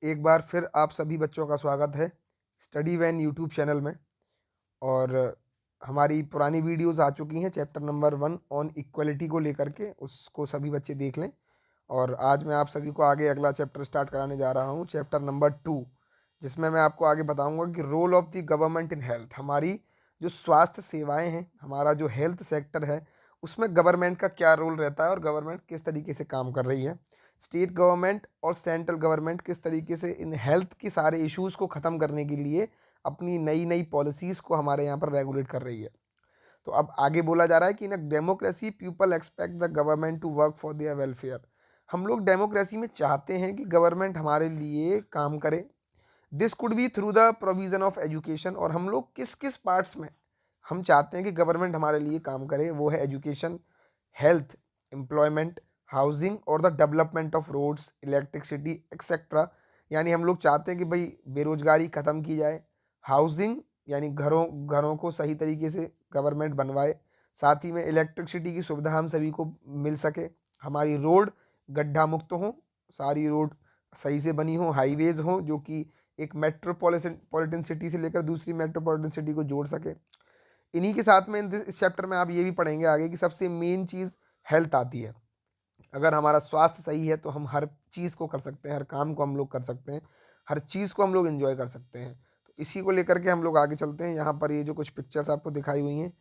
एक बार फिर आप सभी बच्चों का स्वागत है स्टडी वैन यूट्यूब चैनल में। और हमारी पुरानी वीडियोस आ चुकी हैं चैप्टर नंबर 1 ऑन इक्वलिटी को लेकर के, उसको सभी बच्चे देख लें। और आज मैं आप सभी को आगे अगला चैप्टर स्टार्ट कराने जा रहा हूँ, चैप्टर नंबर 2, जिसमें मैं आपको आगे बताऊँगा कि role of the government in health. हमारी जो स्वास्थ्य सेवाएँ हैं, हमारा जो हेल्थ सेक्टर है, उसमें गवर्नमेंट का क्या रोल रहता है और गवर्नमेंट किस तरीके से काम कर रही है। स्टेट गवर्नमेंट और सेंट्रल गवर्नमेंट किस तरीके से इन हेल्थ के सारे इश्यूज़ को ख़त्म करने के लिए अपनी नई नई पॉलिसीज़ को हमारे यहाँ पर रेगुलेट कर रही है। तो अब आगे बोला जा रहा है कि in a democracy people expect the government to work for their welfare. हम लोग डेमोक्रेसी में चाहते हैं कि गवर्नमेंट हमारे लिए काम करे। This could be through the provision of education. और हम लोग किस किस पार्ट्स में हम चाहते हैं कि गवर्नमेंट हमारे लिए काम करे, वो है एजुकेशन, हेल्थ, एम्प्लॉयमेंट, हाउसिंग और the development of roads, electricity etcetera. यानी हम लोग चाहते हैं कि भाई बेरोजगारी ख़त्म की जाए, हाउसिंग यानी घरों घरों को सही तरीके से गवर्नमेंट बनवाए, साथ ही में इलेक्ट्रिसिटी की सुविधा हम सभी को मिल सके, हमारी रोड गड्ढा मुक्त हो, सारी रोड सही से बनी हो, हाईवेज हो जो कि एक मेट्रोपॉलिटन पॉलिटन सिटी से लेकर दूसरी मेट्रोपॉलिटन सिटी को जोड़ सके। इन्हीं के साथ में इस चैप्टर में आप ये भी पढ़ेंगे आगे कि सबसे मेन चीज़ हेल्थ आती है। अगर हमारा स्वास्थ्य सही है तो हम हर चीज़ को कर सकते हैं, हर काम को हम लोग कर सकते हैं, हर चीज़ को हम लोग एंजॉय कर सकते हैं। तो इसी को लेकर के हम लोग आगे चलते हैं। यहाँ पर ये जो कुछ पिक्चर्स आपको दिखाई हुई हैं,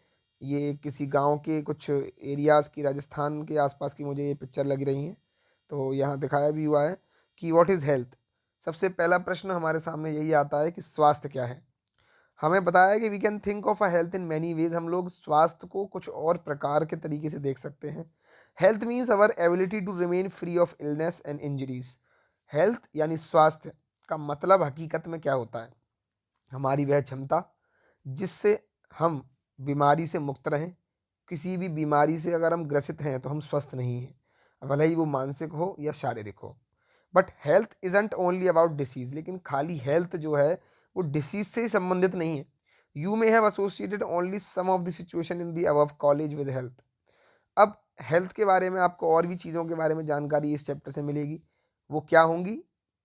ये किसी गांव के कुछ एरियाज़ की, राजस्थान के आसपास की मुझे ये पिक्चर लग रही हैं। तो यहाँ दिखाया भी हुआ है कि व्हाट इज़ हेल्थ। सबसे पहला प्रश्न हमारे सामने यही आता है कि स्वास्थ्य क्या है। हमें बताया कि we can think of a health in many ways. हम लोग स्वास्थ्य को कुछ और प्रकार के तरीके से देख सकते हैं। Health means our ability to remain free of illness and injuries. Health यानी स्वास्थ्य का मतलब हकीकत में क्या होता है? हमारी वह क्षमता जिससे हम बीमारी से मुक्त रहें। किसी भी बीमारी से अगर हम ग्रसित हैं तो हम स्वस्थ नहीं हैं, भले ही वो मानसिक हो या शारीरिक हो। But health isn't only about disease. लेकिन खाली हेल्थ जो है वो डिसीज से ही संबंधित नहीं है। You may have associated only some of the situation in the above college with health. अब हेल्थ के बारे में आपको और भी चीज़ों के बारे में जानकारी इस चैप्टर से मिलेगी। वो क्या होंगी,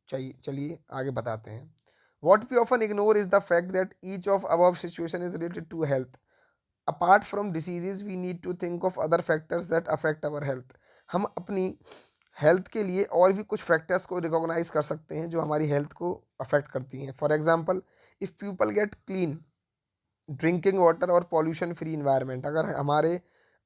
चाहिए चलिए आगे बताते हैं। What we often ignore is the fact that each of above situation is related to health. Apart from diseases we need to think of other factors that affect our health. हम अपनी हेल्थ के लिए और भी कुछ factors को recognise कर सकते हैं जो हमारी हेल्थ को अफेक्ट करती हैं। For example, if people get clean drinking water और पॉल्यूशन फ्री इन्वायरमेंट। अगर हमारे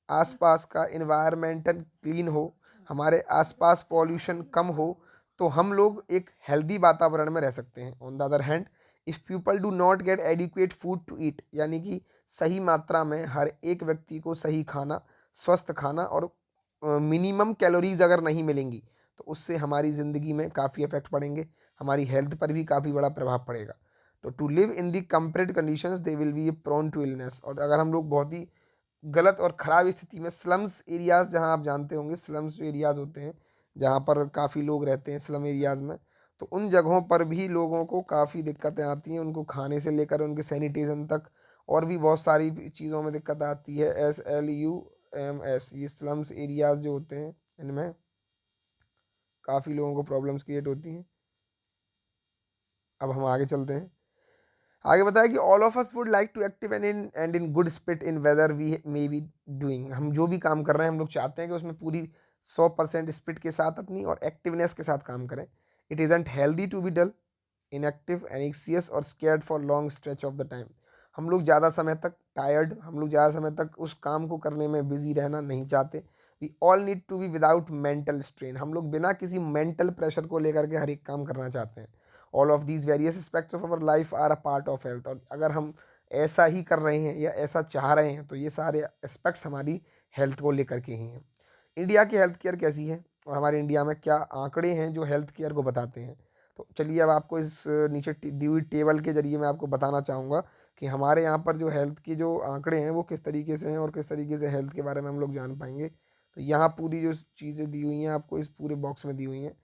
आसपास का इन्वायरमेंटल क्लीन हो, हमारे आसपास पॉल्यूशन कम हो, तो हम लोग एक हेल्दी वातावरण में रह सकते हैं। On the other hand, if people do not get adequate food to eat, यानी कि सही मात्रा में हर एक व्यक्ति को सही खाना, स्वस्थ खाना और मिनिमम कैलोरीज अगर नहीं मिलेंगी, तो उससे हमारी ज़िंदगी में काफ़ी इफेक्ट पड़ेंगे, हमारी हेल्थ पर भी काफ़ी बड़ा प्रभाव पड़ेगा। तो to live in the compared conditions they will be prone to illness. और अगर हम लोग बहुत ही गलत और ख़राब स्थिति में, स्लम्स एरियाज़, जहाँ आप जानते होंगे स्लम्स जो एरियाज़ होते हैं जहाँ पर काफ़ी लोग रहते हैं स्लम एरियाज़ में, तो उन जगहों पर भी लोगों को काफ़ी दिक्कतें आती हैं, उनको खाने से लेकर उनके सैनिटेशन तक और भी बहुत सारी चीज़ों में दिक्कत आती है। SLUMS, ये स्लम्स एरियाज़ जो होते हैं इनमें काफ़ी लोगों को प्रॉब्लम्स क्रिएट होती हैं। अब हम आगे चलते हैं। आगे बताया कि all of us would like to active and in good spirit in whether we may be doing. हम जो भी काम कर रहे हैं हम लोग चाहते हैं कि उसमें पूरी 100% स्पिरिट के साथ अपनी और एक्टिवनेस के साथ काम करें। It isn't healthy to be dull, inactive, anxious और scared for long stretch of the time. हम लोग ज़्यादा समय तक टायर्ड, हम लोग ज़्यादा समय तक उस काम को करने में बिजी रहना नहीं चाहते। We all need to be without mental strain. हम लोग बिना किसी मेंटल प्रेशर को लेकर के हर एक काम करना चाहते हैं। All of these various aspects of our life are a part of health. और अगर हम ऐसा ही कर रहे हैं या ऐसा चाह रहे हैं तो ये सारे एस्पेक्ट्स हमारी हेल्थ को लेकर के ही हैं। इंडिया की हेल्थ केयर कैसी है और हमारे इंडिया में क्या आंकड़े हैं जो हेल्थ केयर को बताते हैं। तो चलिए अब आपको इस नीचे दी हुई टेबल के जरिए मैं आपको बताना चाहूँगा कि हमारे यहाँ पर जो हेल्थ के जो आंकड़े हैं वो किस तरीके से हैं और किस तरीके से हेल्थ के बारे में हम लोग जान पाएंगे। तो यहाँ पूरी जो चीज़ें दी हुई हैं आपको इस पूरे बॉक्स में दी हुई हैं,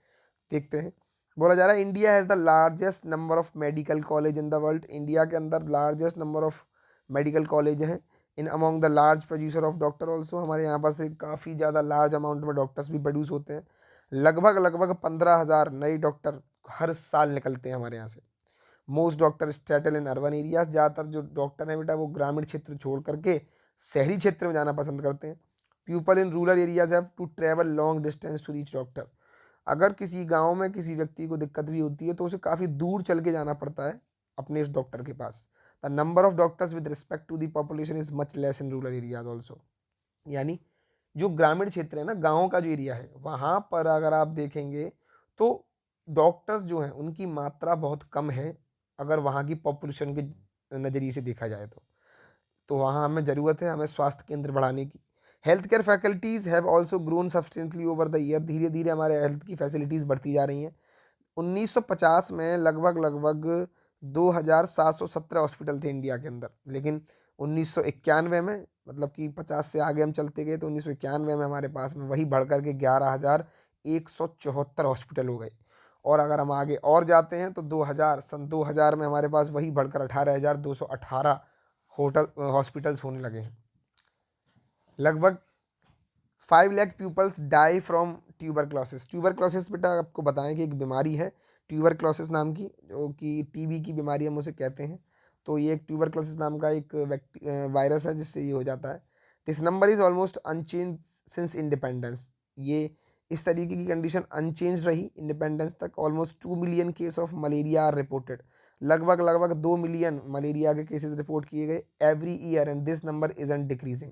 देखते हैं। बोला जा रहा है India has the largest number of medical college in the world. India के अंदर largest number of medical college हैं। In among the large producer of doctor also. हमारे यहाँ पर से काफ़ी ज़्यादा लार्ज अमाउंट में डॉक्टर्स भी प्रोड्यूस होते हैं। लगभग लगभग 15,000 नए डॉक्टर हर साल निकलते हैं हमारे यहाँ से। Most doctor settled in urban areas, ज़्यादातर जो डॉक्टर हैं बेटा वो ग्रामीण क्षेत्र छोड़ करके शहरी क्षेत्र में जाना पसंद करते हैं। People in rural areas have to travel long distance to reach doctor. अगर किसी गांव में किसी व्यक्ति को दिक्कत भी होती है तो उसे काफ़ी दूर चल के जाना पड़ता है अपने इस डॉक्टर के पास। The number of doctors with respect to the population is much less in rural areas also. यानी जो ग्रामीण क्षेत्र है ना, गाँव का जो एरिया है, वहाँ पर अगर आप देखेंगे तो डॉक्टर्स जो हैं उनकी मात्रा बहुत कम है, अगर वहाँ की पॉपुलेशन के नज़रिए से देखा जाए तो वहाँ हमें ज़रूरत है हमें स्वास्थ्य केंद्र बढ़ाने की। Health care faculties have also grown substantially over the year. धीरे धीरे हमारे हेल्थ की फैसिलिटीज़ बढ़ती जा रही हैं। 1950 में लगभग लगभग 2717 हॉस्पिटल थे इंडिया के अंदर, लेकिन 1991 में, मतलब कि 50 से आगे हम चलते गए तो 1991 में हमारे पास में वही बढ़ कर के 11,174 हॉस्पिटल हो गए। और अगर हम आगे और जाते हैं तो 2000 में हमारे पास वही बढ़कर 18,218 होटल हॉस्पिटल्स होने लगे हैं। लगभग 5 lakh peoples die from tuberculosis. Tuberculosis बेटा आपको बताएं कि एक बीमारी है ट्यूबरक्लोसिस नाम की, जो कि टीबी की बीमारी हम उसे कहते हैं। तो ये एक ट्यूबरक्लोसिस नाम का एक वायरस है जिससे ये हो जाता है। This number is almost unchanged since independence. ये इस तरीके की कंडीशन अनचेंज रही इंडिपेंडेंस तक। Almost 2 million case of malaria are reported. लगभग लगभग 2 मिलियन मलेरिया के केसेस रिपोर्ट किए गए every year, and this number is and decreasing.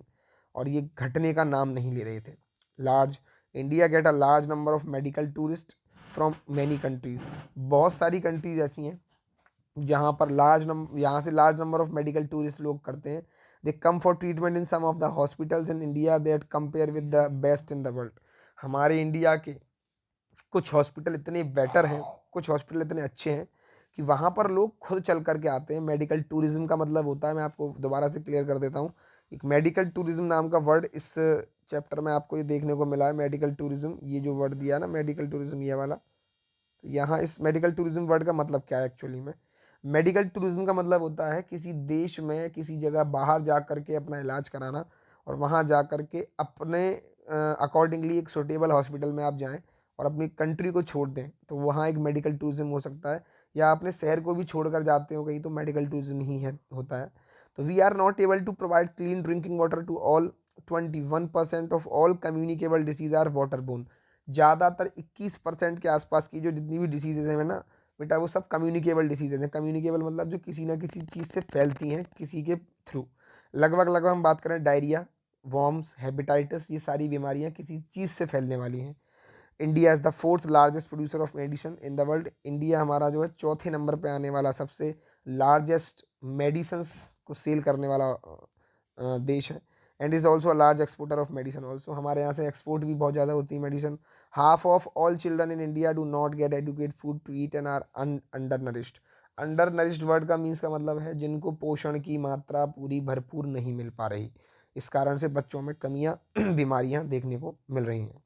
और ये घटने का नाम नहीं ले रहे थे। Large India get a large number of medical tourist from many countries. बहुत सारी कंट्रीज ऐसी हैं जहाँ पर यहाँ से large number of medical tourist लोग करते हैं। They come for treatment in some of the hospitals in India that compare with the best in the world. हमारे इंडिया के कुछ हॉस्पिटल इतने बेटर हैं, कुछ हॉस्पिटल इतने अच्छे हैं कि वहाँ पर लोग खुद चल करके आते हैं। मेडिकल टूरिज्म का मतलब होता है, मैं आपको दोबारा से क्लियर कर देता हूँ, एक मेडिकल टूरिज्म नाम का वर्ड इस चैप्टर में आपको ये देखने को मिला है। मेडिकल टूरिज्म, ये जो वर्ड दिया है ना मेडिकल टूरिज्म, ये वाला, तो यहाँ इस मेडिकल टूरिज्म वर्ड का मतलब क्या है एक्चुअली में? मेडिकल टूरिज्म का मतलब होता है किसी देश में किसी जगह बाहर जा करके अपना इलाज कराना, और वहाँ जा करके अपने अकॉर्डिंगली एक सुटेबल हॉस्पिटल में आप जाएं और अपनी कंट्री को छोड़ दें, तो वहाँ एक मेडिकल टूरिज्म हो सकता है। या अपने शहर को भी छोड़कर जाते हो कहीं, तो मेडिकल टूरिज्म ही है होता है। तो we are not able to provide clean drinking water to all. 21% of all communicable disease are water borne. ज़्यादातर 21% के आसपास की जो जितनी भी डिसीजेज हैं ना बेटा, वो सब कम्युनिकेबल डिसीजेज हैं। कम्युनिकेबल मतलब जो किसी ना किसी चीज़ से फैलती हैं, किसी के थ्रू। लगभग लगभग हम बात करें डायरिया, वॉर्म्स, हेपेटाइटिस, ये सारी बीमारियां किसी चीज़ से फैलने वाली हैं। India is the fourth largest producer of medicine in the world. India हमारा जो है चौथे नंबर पे आने वाला सबसे लार्जेस्ट मेडिसन्स को सेल करने वाला देश है। And is also a large exporter of medicine also. हमारे यहाँ से एक्सपोर्ट भी बहुत ज़्यादा होती है medicine. Half of all children in India do not get adequate food to eat and are undernourished. Undernourished word का means का मतलब है जिनको पोषण की मात्रा पूरी भरपूर नहीं मिल पा रही। इस कारण से बच्चों में कमियाँ बीमारियाँ देखने को मिल रही हैं।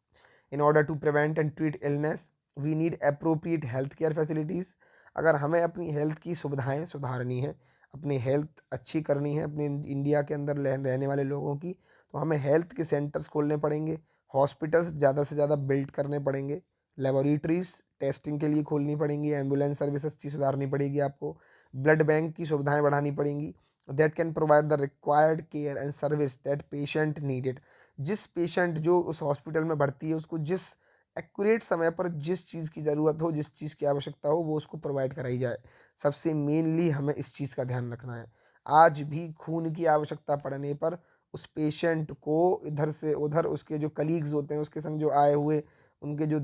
In order to prevent and treat illness we need appropriate health care facilities. अगर हमें अपनी हेल्थ की सुविधाएं सुधारनी है, अपनी हेल्थ अच्छी करनी है अपने इंडिया के अंदर रहने वाले लोगों की, तो हमें हेल्थ के सेंटर्स खोलने पड़ेंगे, हॉस्पिटल्स ज़्यादा से ज़्यादा बिल्ड करने पड़ेंगे, लेबोरेटरीज टेस्टिंग के लिए खोलनी पड़ेंगी, एम्बुलेंस सर्विस अच्छी सुधारनी पड़ेगी आपको, ब्लड बैंक की सुविधाएं बढ़ानी पड़ेंगी that can provide the required care and service that patient needed. जिस पेशेंट जो उस हॉस्पिटल में भर्ती है उसको जिस एक्यूरेट समय पर जिस चीज़ की ज़रूरत हो, जिस चीज़ की आवश्यकता हो, वो उसको प्रोवाइड कराई जाए। सबसे मेनली हमें इस चीज़ का ध्यान रखना है। आज भी खून की आवश्यकता पड़ने पर उस पेशेंट को इधर से उधर उसके जो कलीग्स होते हैं उसके संग जो आए हुए उनके जो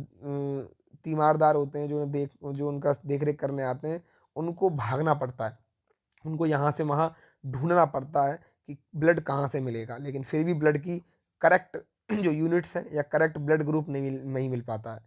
तीमारदार होते हैं जो उनका देख रेख करने आते हैं, उनको भागना पड़ता है, उनको यहाँ से वहाँ ढूंढना पड़ता है कि ब्लड कहाँ से मिलेगा, लेकिन फिर भी ब्लड की करेक्ट जो यूनिट्स हैं या करेक्ट ब्लड ग्रुप नहीं मिल पाता है।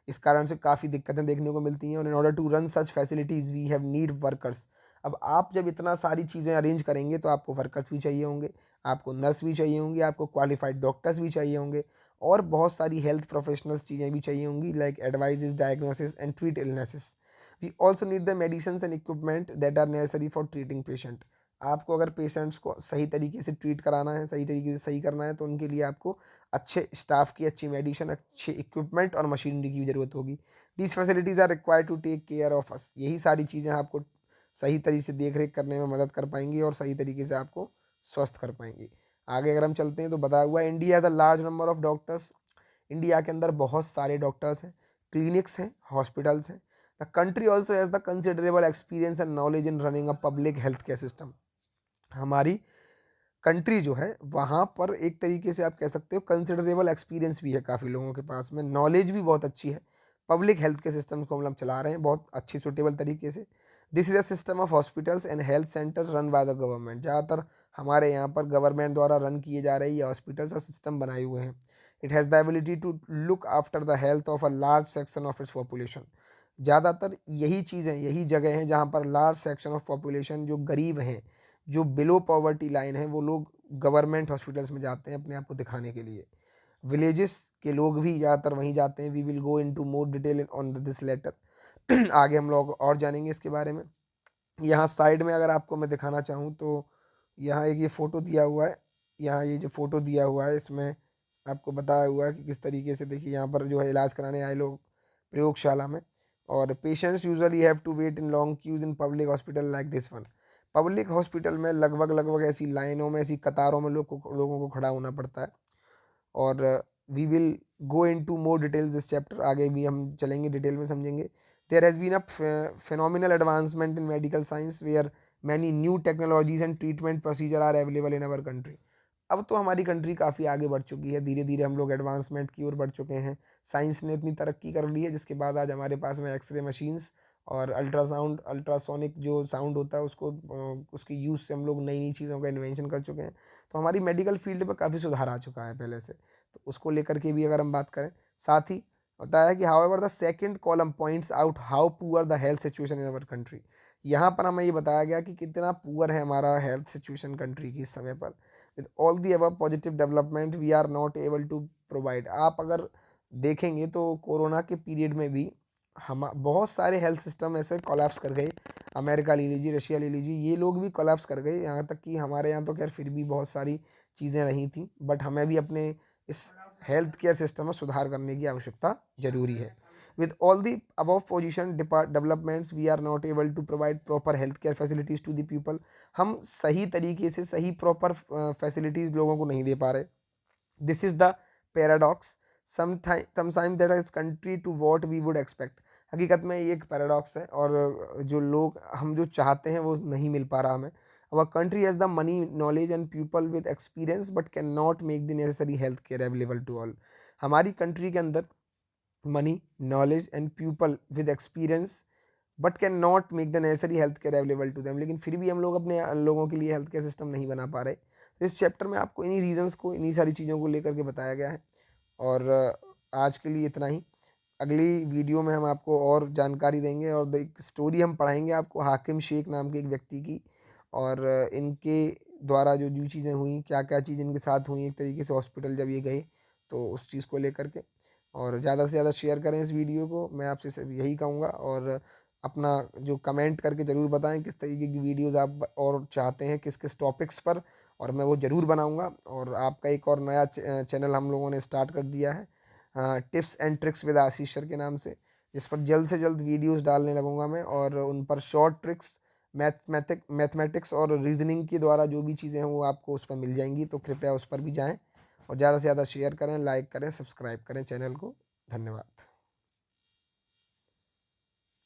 इस कारण से काफ़ी दिक्कतें देखने को मिलती हैं। और in order to run such facilities we have need workers. अब आप जब इतना सारी चीज़ें अरेंज करेंगे तो आपको वर्कर्स भी चाहिए होंगे, आपको नर्स भी चाहिए होंगी, आपको क्वालिफाइड डॉक्टर्स भी चाहिए होंगे, और बहुत सारी हेल्थ प्रोफेशनल्स चीज़ें भी चाहिए होंगी like advises, diagnosis and treat illnesses. We also need the medicine and equipment that are necessary for treating patient. आपको अगर पेशेंट्स को सही तरीके से ट्रीट कराना है, सही तरीके से सही करना है, तो उनके लिए आपको अच्छे स्टाफ की, अच्छी मेडिसिन, अच्छे इक्विपमेंट और मशीनरी की भी ज़रूरत होगी। These facilities are required to take care of us. यही सारी चीज़ें आपको सही तरीके से देख रेख करने में मदद कर पाएंगी और सही तरीके से आपको स्वस्थ कर पाएंगी। आगे अगर हम चलते हैं तो बताया हुआ है India the large number of doctors. India के अंदर बहुत सारे डॉक्टर्स हैं, क्लिनिक्स हैं, हॉस्पिटल्स हैं। The country also has the considerable experience and knowledge in running a public health care system. हमारी कंट्री जो है वहाँ पर एक तरीके से आप कह सकते हो कंसिडरेबल एक्सपीरियंस भी है काफ़ी लोगों के पास में, नॉलेज भी बहुत अच्छी है। पब्लिक हेल्थ के सिस्टम को हम लोग चला रहे हैं बहुत अच्छी सुटेबल तरीके से। This is a system of hospitals and health centre run by the government. ज़्यादातर हमारे यहाँ पर गवर्नमेंट द्वारा रन किए जा रहे ये हॉस्पिटल्स और सिस्टम बनाए हुए हैं। It has the ability to look after the health of a large section of its population. ज़्यादातर यही चीज़ें, यही जगह हैं जहाँ पर लार्ज सेक्शन ऑफ पॉपुलेशन जो गरीब हैं, जो बिलो पॉवर्टी लाइन है, वो लोग गवर्नमेंट हॉस्पिटल्स में जाते हैं अपने आप को दिखाने के लिए। विलेजेस के लोग भी ज़्यादातर वहीं जाते हैं। We will go into more detail on this later. आगे हम लोग और जानेंगे इसके बारे में। यहाँ साइड में अगर आपको मैं दिखाना चाहूँ तो यहाँ एक ये फ़ोटो दिया हुआ है। यहाँ ये जो फ़ोटो दिया हुआ है इसमें आपको बताया हुआ है कि किस तरीके से, देखिए यहाँ पर जो है इलाज कराने आए लोग प्रयोगशाला में। और patients usually have to wait in long queues in public hospital like this one. Public hospital में लगभग लगभग ऐसी लाइनों में, ऐसी कतारों में लोगों को खड़ा होना पड़ता है। और we will go into more details this chapter. आगे भी हम चलेंगे, डिटेल में समझेंगे। There has been a phenomenal advancement in medical science where many new technologies and treatment procedure are available in our country। अब तो हमारी country काफ़ी आगे बढ़ चुकी है, धीरे धीरे हम लोग एडवांसमेंट की ओर बढ़ चुके हैं। साइंस ने इतनी तरक्की कर ली है जिसके बाद आज हमारे पास में एक्सरे मशीन्स और अल्ट्रासाउंड, अल्ट्रासोनिक जो साउंड होता है उसको उसकी यूज़ से हम लोग नई नई चीज़ों का इन्वेंशन कर चुके हैं। तो हमारी मेडिकल फील्ड में काफ़ी सुधार आ चुका है पहले से। तो उसको लेकर के भी अगर हम बात करें, साथ ही बताया कि however the second column points out how poor the health situation in our country. यहाँ पर हमें ये बताया गया कि कितना पुअर है हमारा हेल्थ सिचुएशन कंट्री की इस समय पर। With all the above positive development we are not able to provide. आप अगर देखेंगे तो कोरोना के पीरियड में भी हम बहुत सारे हेल्थ सिस्टम ऐसे कोलैप्स कर गए। अमेरिका ले लीजिए, रशिया ले लीजिए, ये लोग भी कोलैप्स कर गए। यहाँ तक कि हमारे यहाँ तो खैर फिर भी बहुत सारी चीज़ें रही थी, बट हमें भी अपने इस हेल्थ केयर सिस्टम में सुधार करने की आवश्यकता जरूरी है। With all the above position developments we are not able to provide proper health care facilities to the people. हम सही तरीके से सही प्रॉपर फैसिलिटीज़ लोगों को नहीं दे पा रहे। This is the paradox sometime that is country to what we would expect. हकीकत में ये एक पैराडॉक्स है और जो लोग हम जो चाहते हैं वो नहीं मिल पा रहा हमें। Our country has the money, knowledge and people with experience but cannot make the necessary health care available to all। हमारी कंट्री के अंदर money, knowledge and people with experience but can not make the necessary health care available to them. लेकिन फिर भी हम लोग अपने लोगों के लिए हेल्थ केयर सिस्टम नहीं बना पा रहे। तो इस चैप्टर में आपको इन्हीं रीजंस को, इन्हीं सारी चीज़ों को लेकर के बताया गया है। और आज के लिए इतना ही। अगली वीडियो में हम आपको और जानकारी देंगे और एक स्टोरी हम पढ़ाएंगे आपको हाकिम शेख नाम के एक व्यक्ति की। और इनके द्वारा जो जो चीज़ें हुई, क्या क्या चीज़ इनके साथ हुई एक तरीके से हॉस्पिटल जब ये गए, तो उस चीज़ को लेकर के। और ज़्यादा से ज़्यादा शेयर करें इस वीडियो को, मैं आपसे सिर्फ यही कहूँगा। और अपना जो कमेंट करके ज़रूर बताएं किस तरीके की वीडियोस आप और चाहते हैं, किस किस टॉपिक्स पर, और मैं वो ज़रूर बनाऊँगा। और आपका एक और नया चैनल हम लोगों ने स्टार्ट कर दिया है, tips and tricks with Ashish sir के नाम से, जिस पर जल्द से जल्द वीडियोस डालने लगूंगा मैं। और उन पर शॉर्ट ट्रिक्स, मैथमेटिक्स और रीजनिंग के द्वारा जो भी चीज़ें हैं वो आपको उस पर मिल जाएंगी। तो कृपया उस पर भी जाएं और ज़्यादा से ज़्यादा शेयर करें, लाइक करें, सब्सक्राइब करें चैनल को। धन्यवाद।